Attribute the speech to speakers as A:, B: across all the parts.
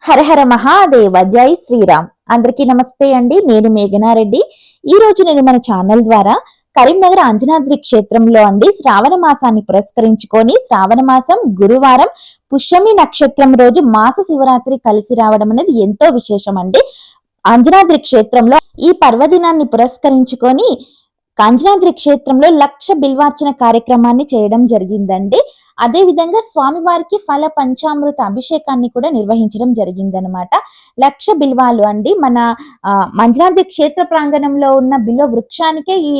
A: హరహర మహాదేవ, జై శ్రీరామ్. అందరికీ నమస్తే అండి. నేను మేఘనారెడ్డి. ఈ రోజు నేను మన ఛానల్ ద్వారా కరీంనగర్ అంజనాద్రి క్షేత్రంలో అండి శ్రావణ మాసాన్ని పురస్కరించుకొని శ్రావణ మాసం గురువారం పుష్యమి నక్షత్రం రోజు మాస శివరాత్రి కలిసి రావడం అనేది ఎంతో విశేషం అండి. అంజనాద్రి క్షేత్రంలో ఈ పర్వదినాన్ని పురస్కరించుకొని అంజనాద్రి క్షేత్రంలో 1,00,000 బిల్వార్చన కార్యక్రమాన్ని చేయడం జరిగిందండి. అదే విధంగా స్వామివారికి ఫల పంచామృత అభిషేకాన్ని కూడా నిర్వహించడం జరిగిందనమాట. 1,00,000 బిల్వాలు అండి. మన అంజనాద్రి క్షేత్ర ప్రాంగణంలో ఉన్న బిల్వ వృక్షానికే ఈ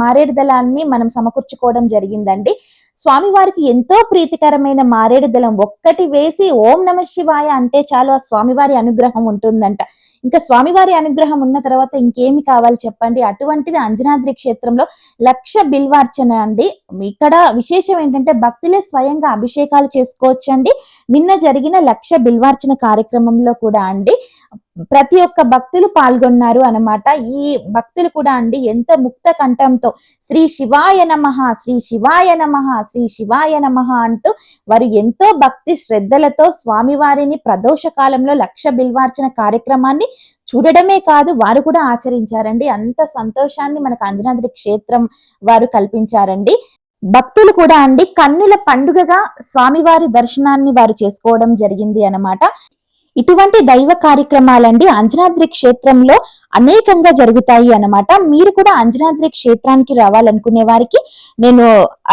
A: మారేడు దళాన్ని మనం సమకూర్చుకోవడం జరిగిందండి. స్వామివారికి ఎంతో ప్రీతికరమైన మారేడు దళం ఒక్కటి వేసి ఓం నమ శివాయ అంటే చాలు ఆ స్వామివారి అనుగ్రహం ఉంటుందంట. ఇంకా స్వామివారి అనుగ్రహం ఉన్న తర్వాత ఇంకేమి కావాలి చెప్పండి. అటువంటిది అంజనాద్రి క్షేత్రంలో 1,00,000 బిల్వార్చన అండి. ఇక్కడ విశేషం ఏంటంటే భక్తులే స్వయంగా అభిషేకాలు చేసుకోవచ్చండి. నిన్న జరిగిన 1,00,000 బిల్వార్చన కార్యక్రమంలో కూడా అండి ప్రతి ఒక్క భక్తులు పాల్గొన్నారు అన్నమాట. ఈ భక్తులు కూడా అండి ఎంతో ముక్త కంఠంతో శ్రీ శివాయ నమః, శ్రీ శివాయ నమః, శ్రీ శివాయ నమః అంటూ వారు ఎంతో భక్తి శ్రద్ధలతో స్వామివారిని ప్రదోష కాలంలో 1,00,000 బిల్వార్చన కార్యక్రమాన్ని చూడడమే కాదు వారు కూడా ఆచరించారండి. అంత సంతోషాన్ని మనకు అంజనాద్రి క్షేత్రం వారు కల్పించారండి. భక్తులు కూడా అండి కన్నుల పండుగగా స్వామివారి దర్శనాన్ని వారు చేసుకోవడం జరిగింది అన్నమాట. ఇటువంటి దైవ కార్యక్రమాలండి అంజనాద్రి క్షేత్రంలో అనేకంగా జరుగుతాయి అన్నమాట. మీరు కూడా అంజనాద్రి క్షేత్రానికి రావాలనుకునే వారికి నేను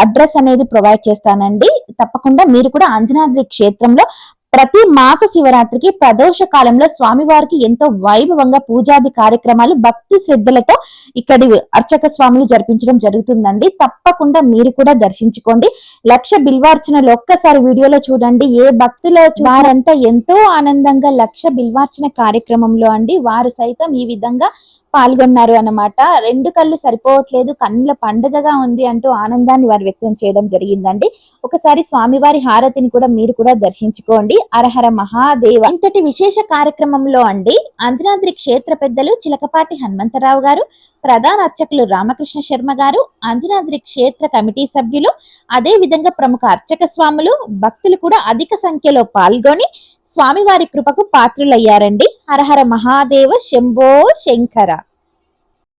A: అడ్రస్ అనేది ప్రొవైడ్ చేస్తానండి. తప్పకుండా మీరు కూడా అంజనాద్రి క్షేత్రంలో ప్రతి మాస శివరాత్రికి ప్రదోష కాలంలో స్వామివారికి ఎంతో వైభవంగా పూజాది కార్యక్రమాలు భక్తి శ్రద్ధలతో ఇక్కడి అర్చక స్వాములు జరిపించడం జరుగుతుందండి. తప్పకుండా మీరు కూడా దర్శించుకోండి. 1,00,000 బిల్వార్చనలు ఒక్కసారి వీడియోలో చూడండి. ఏ భక్తులు వారంతా ఎంతో ఆనందంగా 1,00,000 బిల్వార్చన కార్యక్రమంలో అండి వారు సైతం ఈ విధంగా పాల్గొన్నారు అన్నమాట. 2 కళ్ళు సరిపోవట్లేదు, కన్నుల పండుగగా ఉంది అంటూ ఆనందాన్ని వారు వ్యక్తం చేయడం జరిగిందండి. ఒకసారి స్వామివారి హారతిని కూడా మీరు కూడా దర్శించుకోండి. హరహర మహాదేవ. ఇంతటి విశేష కార్యక్రమంలో అండి అంజనాద్రి క్షేత్ర పెద్దలు చిలకపాటి హనుమంతరావు గారు, ప్రధాన అర్చకులు రామకృష్ణ శర్మ గారు, అంజనాద్రి క్షేత్ర కమిటీ సభ్యులు, అదే విధంగా ప్రముఖ అర్చక స్వాములు, భక్తులు కూడా అధిక సంఖ్యలో పాల్గొని స్వామివారి కృపకు పాత్రులయ్యారండి. హరహర మహాదేవ, శంభో శంకర.